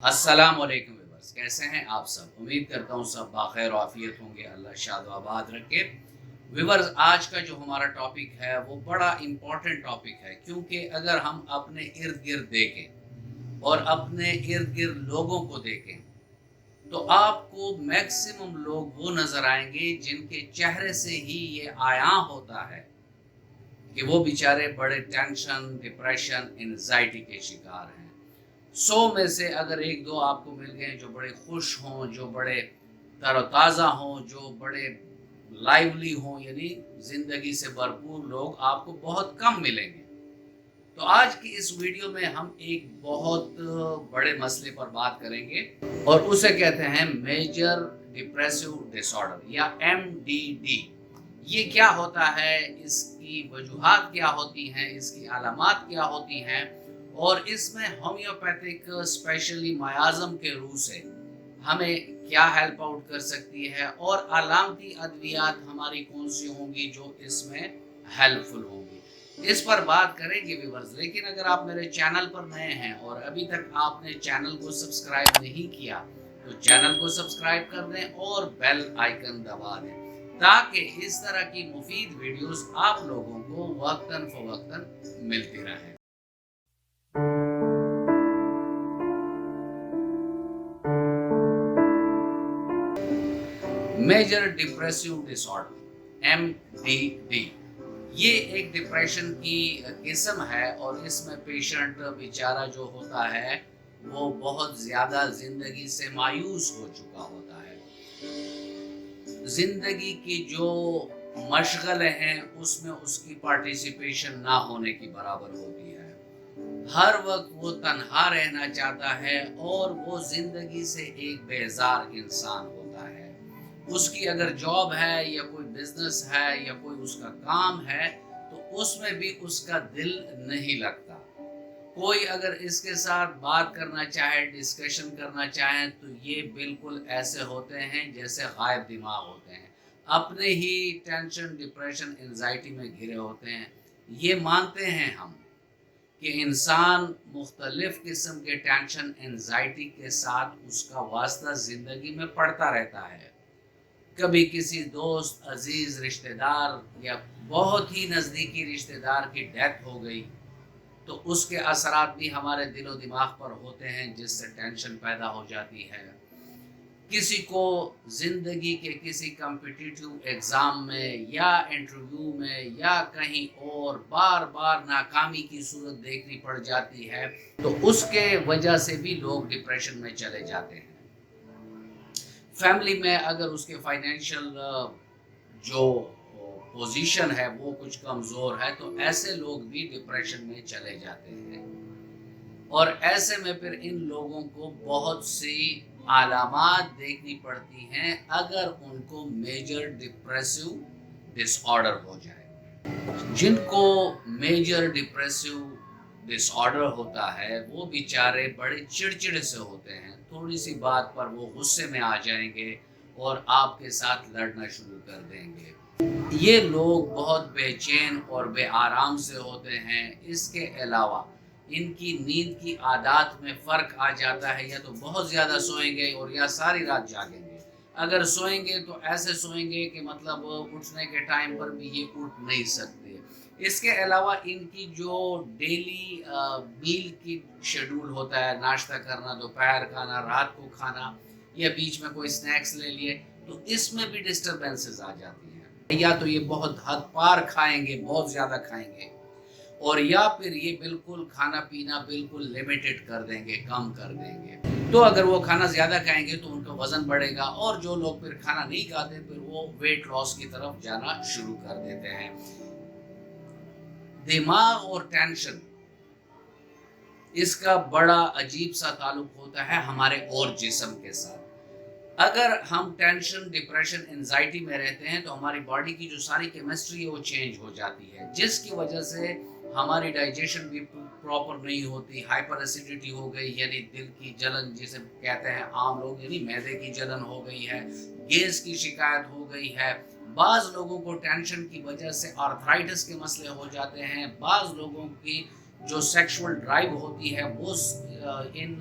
अस्सलाम वालेकुम व्यूअर्स, कैसे हैं आप सब। उम्मीद करता हूँ सब बाखैर आफियत होंगे। अल्लाह शाद व आबाद रखे। व्यूअर्स, आज का जो हमारा टॉपिक है वो बड़ा इम्पोर्टेंट टॉपिक है, क्योंकि अगर हम अपने इर्द गिर्द देखें और अपने इर्द गिर्द लोगों को देखें तो आपको मैक्सिमम लोग वो नज़र आएंगे जिनके चेहरे से ही ये आया होता है कि वो बेचारे बड़े टेंशन, डिप्रेशन, एंजाइटी के शिकार हैं। 100 में से अगर एक दो आपको मिल गए जो बड़े खुश हों, जो बड़े तरोताज़ा हों, जो बड़े लाइवली हों, यानी ज़िंदगी से भरपूर लोग आपको बहुत कम मिलेंगे। तो आज की इस वीडियो में हम एक बहुत बड़े मसले पर बात करेंगे और उसे कहते हैं मेजर डिप्रेसिव डिसऑर्डर या MDD। ये क्या होता है, इसकी वजूहात क्या होती हैं, इसकी अलामात क्या होती हैं और इसमें होम्योपैथिक स्पेशली मायाज़म के रूह से हमें क्या हेल्प आउट कर सकती है और अलामती अद्वियात हमारी कौन सी होंगी जो इसमें हेल्पफुल होंगी, इस पर बात करेंगे व्यूअर्स। लेकिन अगर आप मेरे चैनल पर नए हैं और अभी तक आपने चैनल को सब्सक्राइब नहीं किया तो चैनल को सब्सक्राइब कर दें और बेल आइकन दबा दें, ताकि इस तरह की मुफीद वीडियोस आप लोगों को वक्तन फवक्तन मिलती रहे। मेजर डिप्रेसिव डिसऑर्डर MDD ये एक डिप्रेशन की किस्म है और इसमें पेशेंट बेचारा जो होता है वो बहुत ज़्यादा ज़िंदगी से मायूस हो चुका होता है। ज़िंदगी की जो मशगल हैं उसमें उसकी पार्टिसिपेशन ना होने की बराबर होती है। हर वक्त वो तन्हा रहना चाहता है और वो ज़िंदगी से एक बेजार इंसान होता है। उसकी अगर जॉब है या कोई बिजनेस है या कोई उसका काम है तो उसमें भी उसका दिल नहीं लगता। कोई अगर इसके साथ बात करना चाहे, डिस्कशन करना चाहे तो ये बिल्कुल ऐसे होते हैं जैसे गायब दिमाग होते हैं, अपने ही टेंशन, डिप्रेशन, एंजाइटी में घिरे होते हैं। ये मानते हैं हम कि इंसान मुख्तलिफ किस्म के टेंशन, एंजाइटी के साथ उसका वास्ता ज़िंदगी में पड़ता रहता है। कभी किसी दोस्त, अजीज़, रिश्तेदार या बहुत ही नज़दीकी रिश्तेदार की डेथ हो गई तो उसके असरात भी हमारे दिलो दिमाग पर होते हैं, जिससे टेंशन पैदा हो जाती है। किसी को ज़िंदगी के किसी कॉम्पिटिटिव एग्ज़ाम में या इंटरव्यू में या कहीं और बार बार नाकामी की सूरत देखनी पड़ जाती है तो उसके वजह से भी लोग डिप्रेशन में चले जाते हैं। फैमिली में अगर उसके फाइनेंशियल जो पोजीशन है वो कुछ कमज़ोर है तो ऐसे लोग भी डिप्रेशन में चले जाते हैं और ऐसे में फिर इन लोगों को बहुत सी अलामात देखनी पड़ती हैं अगर उनको मेजर डिप्रेसिव डिसऑर्डर हो जाए। जिनको मेजर डिप्रेसिव डिसऑर्डर होता है वो बेचारे बड़े चिड़चिड़े से होते हैं, थोड़ी सी बात पर वो गुस्से में आ जाएंगे और आपके साथ लड़ना शुरू कर देंगे। ये लोग बहुत बेचैन और बेआराम से होते हैं। इसके अलावा इनकी नींद की आदत में फ़र्क आ जाता है, या तो बहुत ज़्यादा सोएंगे और या सारी रात जागेंगे। अगर सोएंगे तो ऐसे सोएंगे कि मतलब उठने के टाइम पर भी ये उठ नहीं सकते। इसके अलावा इनकी जो डेली मील की शेड्यूल होता है, नाश्ता करना, दोपहर खाना, रात को खाना या बीच में कोई स्नैक्स ले लिए, तो इसमें भी डिस्टर्बेंसेस आ जाती हैं। या तो ये बहुत हद पार खाएंगे, बहुत ज़्यादा खाएंगे, और या फिर ये बिल्कुल खाना पीना बिल्कुल लिमिटेड कर देंगे, कम कर देंगे। तो अगर वो खाना ज़्यादा खाएंगे तो उनका वज़न बढ़ेगा और जो लोग फिर खाना नहीं खाते फिर वो वेट लॉस की तरफ जाना शुरू कर देते हैं। दिमाग और टेंशन, इसका बड़ा अजीब सा ताल्लुक होता है हमारे और जिस्म के साथ। अगर हम टेंशन, डिप्रेशन, एंजाइटी में रहते हैं तो हमारी बॉडी की जो सारी केमिस्ट्री है वो चेंज हो जाती है, जिसकी वजह से हमारी डाइजेशन भी प्रॉपर नहीं होती। हाइपर एसिडिटी हो गई, यानी दिल की जलन जिसे कहते हैं आम लोग, यानी मैदे की जलन हो गई है, गैस की शिकायत हो गई है। बाज़ लोगों को टेंशन की वजह से आर्थराइटिस के मसले हो जाते हैं। बाज़ लोगों की जो सेक्सुअल ड्राइव होती है वो इन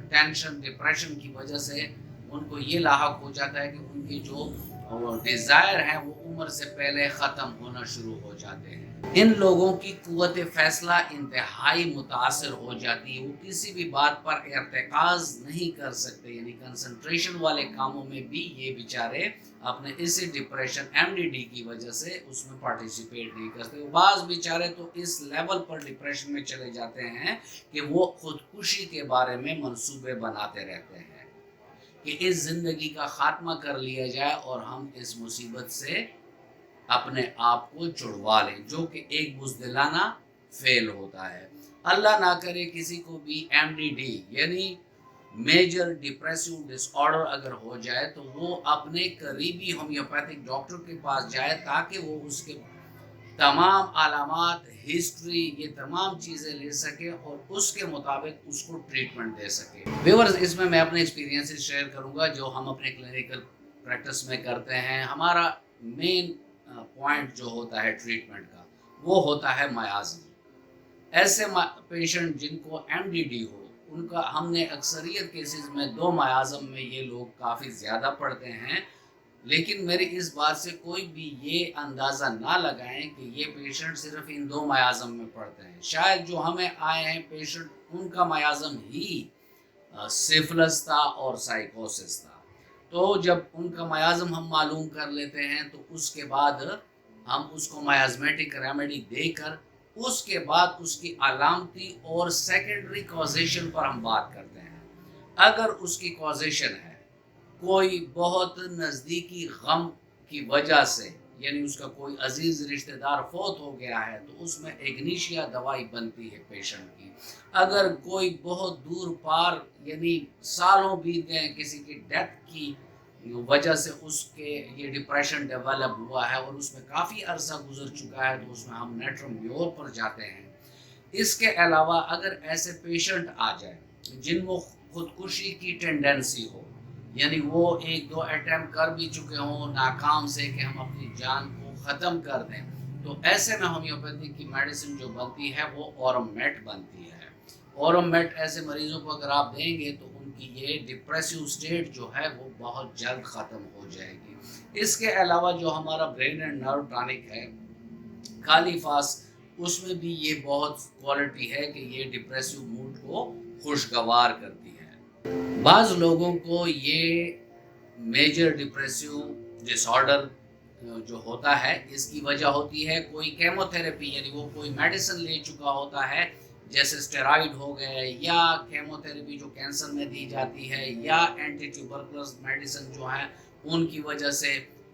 टेंशन डिप्रेशन की वजह से उनको ये लाहक हो जाता है कि उनकी जो डिज़ायर है वो उम्र से पहले ख़त्म होना शुरू हो जाते हैं। इन लोगों की क़ुव्वत फ़ैसला इंतहाई मुतासर हो जाती है, वो किसी भी बात पर इर्तिकाज़ नहीं कर सकते, यानी कंसंट्रेशन वाले कामों में भी ये बेचारे अपने इसी डिप्रेशन MDD की वजह से उसमें पार्टिसिपेट नहीं करते। बाज़ बेचारे तो इस लेवल पर डिप्रेशन में चले जाते हैं कि वो खुदकुशी के बारे में मंसूबे बनाते रहते हैं कि इस ज़िंदगी का ख़ात्मा कर लिया जाए और हम इस मुसीबत से अपने आप को छुड़वा लें, जो कि एक बुज़दिलाना फ़ेल होता है। अल्लाह ना करे किसी को भी MDD यानी मेजर डिप्रेसिव डिसऑर्डर अगर हो जाए तो वो अपने करीबी होम्योपैथिक डॉक्टर के पास जाए ताकि वो उसके तमाम अलामात, हिस्ट्री, ये तमाम चीज़ें ले सके और उसके मुताबिक उसको ट्रीटमेंट दे सके। व्यूअर्स, इसमें मैं अपने एक्सपीरियंसेस शेयर करूंगा जो हम अपने क्लिनिकल प्रैक्टिस में करते हैं। हमारा मेन पॉइंट जो होता है ट्रीटमेंट का वो होता है मयाज़म। ऐसे पेशेंट जिनको MDD हो उनका हमने अक्सरियत केसेस में 2 मयाज़म में ये लोग काफ़ी ज़्यादा पढ़ते हैं, लेकिन मेरी इस बात से कोई भी ये अंदाज़ा ना लगाएं कि ये पेशेंट सिर्फ इन 2 मयाज़म में पढ़ते हैं। शायद जो हमें आए हैं पेशेंट उनका मयाज़म ही सिफिलिस था और साइकोसिस था। तो जब उनका मयाज़म हम मालूम कर लेते हैं तो उसके बाद हम उसको मयाज़मेटिक रेमेडी देकर उसके बाद उसकी अलामती और सेकेंडरी कॉजेशन पर हम बात करते हैं। अगर उसकी कॉजेशन है कोई बहुत नज़दीकी गम की वजह से, यानी उसका कोई अजीज़ रिश्तेदार फौत हो गया है, तो उसमें एग्नीशिया दवाई बनती है पेशेंट की। अगर कोई बहुत दूर पार यानी सालों बीत गए किसी की डेथ की वजह से उसके ये डिप्रेशन डेवलप हुआ है और उसमें काफ़ी अरसा गुजर चुका है, तो उसमें हम नेट्रोम्योर पर जाते हैं। इसके अलावा अगर ऐसे पेशेंट आ जाए जिनको खुदकुशी की टेंडेंसी हो, यानी वो 1-2 अटैम्प्ट कर भी चुके हों नाकाम से कि हम अपनी जान को ख़त्म कर दें, तो ऐसे में होम्योपैथी की मेडिसिन जो बनती है वो ऑरोमेट बनती है। ऑरोमेट ऐसे मरीज़ों को अगर आप देंगे तो उनकी ये डिप्रेसिव स्टेट जो है वो बहुत जल्द ख़त्म हो जाएगी। इसके अलावा जो हमारा ब्रेन एंड नर्व टॉनिक है कालीफास, उसमें भी ये बहुत क्वालिटी है कि ये डिप्रेसिव मूड को खुशगवार करती है। बाज़ लोगों को ये मेजर डिप्रेसिव डिसऑर्डर जो होता है इसकी वजह होती है कोई केमोथेरेपी, यानी वो कोई मेडिसिन ले चुका होता है, जैसे स्टेरॉइड हो गए या केमोथेरेपी जो कैंसर में दी जाती है या एंटी ट्यूबरकुलस मेडिसिन जो है उनकी वजह से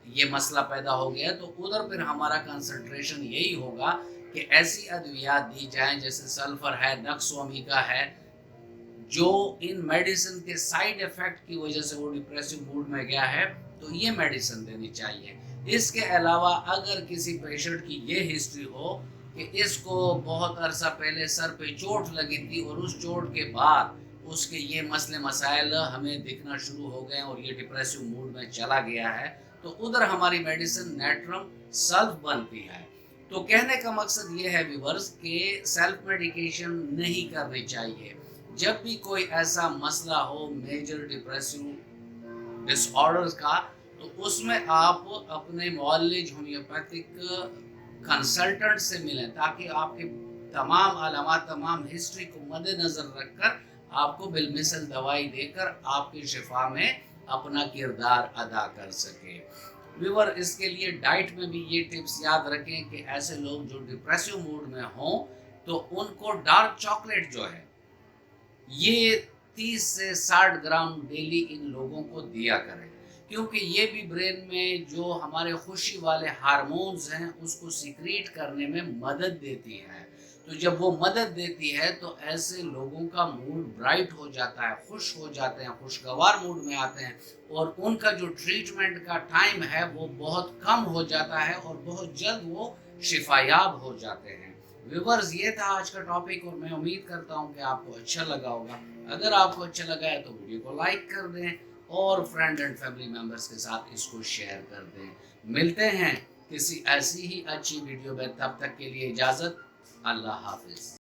ये मसला पैदा हो गया। तो उधर फिर हमारा कंसंट्रेशन यही होगा कि ऐसी अद्वियात दी जाएं जैसे सल्फर है, नक्सोमिका है, जो इन मेडिसिन के साइड इफ़ेक्ट की वजह से वो डिप्रेसिव मूड में गया है, तो ये मेडिसिन देनी चाहिए। इसके अलावा अगर किसी पेशेंट की ये हिस्ट्री हो कि इसको बहुत अरसा पहले सर पे चोट लगी थी और उस चोट के बाद उसके ये मसले मसाइल हमें दिखना शुरू हो गए और ये डिप्रेसिव मूड में चला गया है, तो उधर हमारी मेडिसिन नेट्रम सल्फ बनती है। तो कहने का मकसद ये है व्यूअर्स कि सेल्फ मेडिकेशन नहीं करनी चाहिए। जब भी कोई ऐसा मसला हो मेजर डिप्रेसिव डिसऑर्डर्स का, तो उसमें आप अपने मौलिज होम्योपैथिक कंसल्टेंट से मिलें ताकि आपके तमाम अलामात, तमाम हिस्ट्री को मद्देनज़र रखकर आपको बिलमिसल दवाई देकर आपकी शिफा में अपना किरदार अदा कर सके। व्यूअर, इसके लिए डाइट में भी ये टिप्स याद रखें कि ऐसे लोग जो डिप्रेसिव मूड में हों तो उनको डार्क चॉकलेट जो है ये 30 से 60 ग्राम डेली इन लोगों को दिया करें, क्योंकि ये भी ब्रेन में जो हमारे खुशी वाले हार्मोन्स हैं उसको सीक्रेट करने में मदद देती है। तो जब वो मदद देती है तो ऐसे लोगों का मूड ब्राइट हो जाता है, खुश हो जाते हैं, खुशगवार मूड में आते हैं और उनका जो ट्रीटमेंट का टाइम है वो बहुत कम हो जाता है और बहुत जल्द वो शिफायाब हो जाते हैं। व्यूअर्स, ये था आज का टॉपिक और मैं उम्मीद करता हूँ कि आपको अच्छा लगा होगा। अगर आपको अच्छा लगा है तो वीडियो को लाइक कर दें और फ्रेंड एंड फैमिली मेम्बर्स के साथ इसको शेयर कर दें। मिलते हैं किसी ऐसी ही अच्छी वीडियो में, तब तक के लिए इजाज़त। अल्लाह हाफिज़।